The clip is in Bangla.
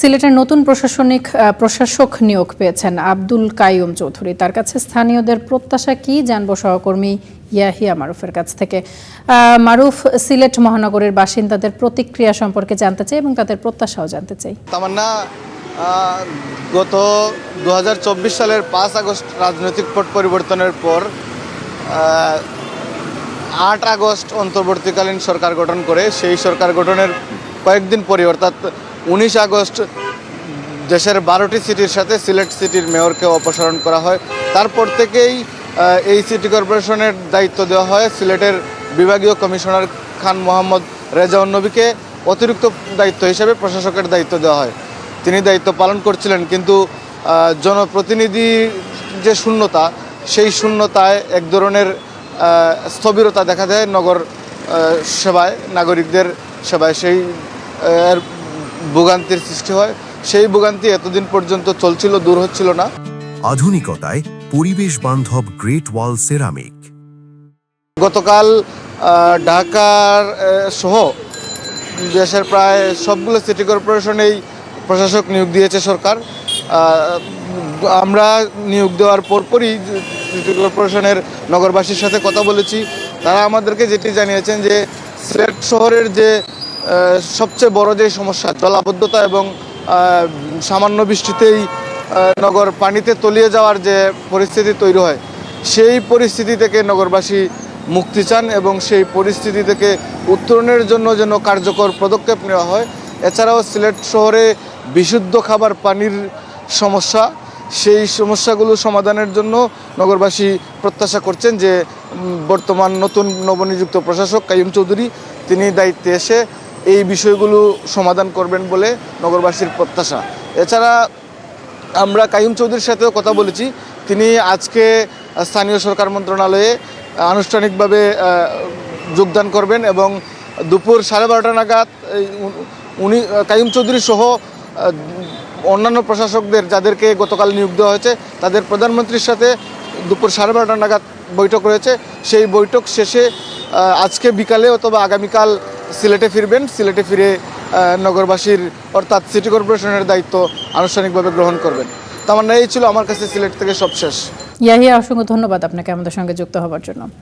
সিলেটের নতুন প্রশাসক নিয়োগ পেয়েছেন আব্দুল কাইয়ুম চৌধুরী। তার কাছে স্থানীয়দের প্রত্যাশা কি জানবো সহকর্মী ইয়াহিয়া মারুফের কাছ থেকে। মারুফ, সিলেট মহানগরের বাসিন্দাদের প্রতিক্রিয়া সম্পর্কে জানতে চাই এবং তাদের প্রত্যাশাও জানতে চাই। তামান্না, গত 2024 সালের 5 আগস্ট রাজনৈতিক পট পরিবর্তনের পর 8 আগস্ট অন্তর্বর্তীকালীন সরকার গঠন করে সেই সরকার গঠনের কয়েকদিন পরে অর্থাৎ 19 আগস্ট দেশের 12টি সিটির সাথে সিলেট সিটির মেয়রকে অপসারণ করা হয়। তারপর থেকেই এই সিটি কর্পোরেশনের দায়িত্ব দেওয়া হয় সিলেটের বিভাগীয় কমিশনার খান মোহাম্মদ রেজাউন নবীকে অতিরিক্ত দায়িত্ব হিসেবে প্রশাসকের দায়িত্ব দেওয়া হয়। তিনি দায়িত্ব পালন করছিলেন, কিন্তু জনপ্রতিনিধি যে শূন্যতা, সেই শূন্যতায় এক ধরনের স্থবিরতা দেখা দেয় নগর সেবায়, নাগরিকদের সেবায়। সেই ভোগান্তির সৃষ্টি হয়। সেই ভোগান্তি এতদিন পর্যন্ত চলছিল, দূর হচ্ছিল না। আধুনিকতায় পরিবেশ বান্ধব গ্রেট ওয়াল সেরামিক। গতকাল ঢাকার সহ দেশের প্রায় সবগুলো সিটি কর্পোরেশনেই প্রশাসক নিয়োগ দিয়েছে সরকার। আমরা নিয়োগ দেওয়ার পরপরই সিটি কর্পোরেশনের নগরবাসীর সাথে কথা বলেছি। তারা আমাদেরকে যেটি জানিয়েছেন যে সিলেট শহরের যে সবচেয়ে বড় যে সমস্যা, জলাবদ্ধতা এবং সামান্য বৃষ্টিতেই নগর পানিতে তলিয়ে যাওয়ার যে পরিস্থিতি তৈরি হয়, সেই পরিস্থিতি থেকে নগরবাসী মুক্তি চান এবং সেই পরিস্থিতি থেকে উত্তরণের জন্য যেন কার্যকর পদক্ষেপ নেওয়া হয়। এছাড়াও সিলেট শহরে বিশুদ্ধ খাবার পানির সমস্যা, সেই সমস্যাগুলো সমাধানের জন্য নগরবাসী প্রত্যাশা করছেন যে বর্তমান নতুন নবনিযুক্ত প্রশাসক কাইয়ুম চৌধুরী তিনি দায়িত্বে এসে এই বিষয়গুলো সমাধান করবেন বলে নগরবাসীর প্রত্যাশা। এছাড়া আমরা কাইয়ুম চৌধুরীর সাথেও কথা বলেছি। তিনি আজকে স্থানীয় সরকার মন্ত্রণালয়ে আনুষ্ঠানিকভাবে যোগদান করবেন এবং দুপুর 12:30 নাগাদ উনি কাইয়ুম চৌধুরী সহ অন্যান্য প্রশাসকদের যাদেরকে গতকাল নিয়োগ দেওয়া হয়েছে তাদের প্রধানমন্ত্রীর সাথে দুপুর 12:30 নাগাদ বৈঠক রয়েছে। সেই বৈঠক শেষে আজকে বিকালে অথবা আগামীকাল সিলেটে ফিরবেন। সিলেটে ফিরে নগরবাসীর অর্থাৎ সিটি কর্পোরেশনের দায়িত্ব আনুষ্ঠানিকভাবে গ্রহণ করবেন। তার মানে এই ছিল আমার কাছে সিলেট থেকে সবশেষ। ইয়াহিয়া, অসংখ্য ধন্যবাদ আপনাকে আমাদের সঙ্গে যুক্ত হওয়ার জন্য।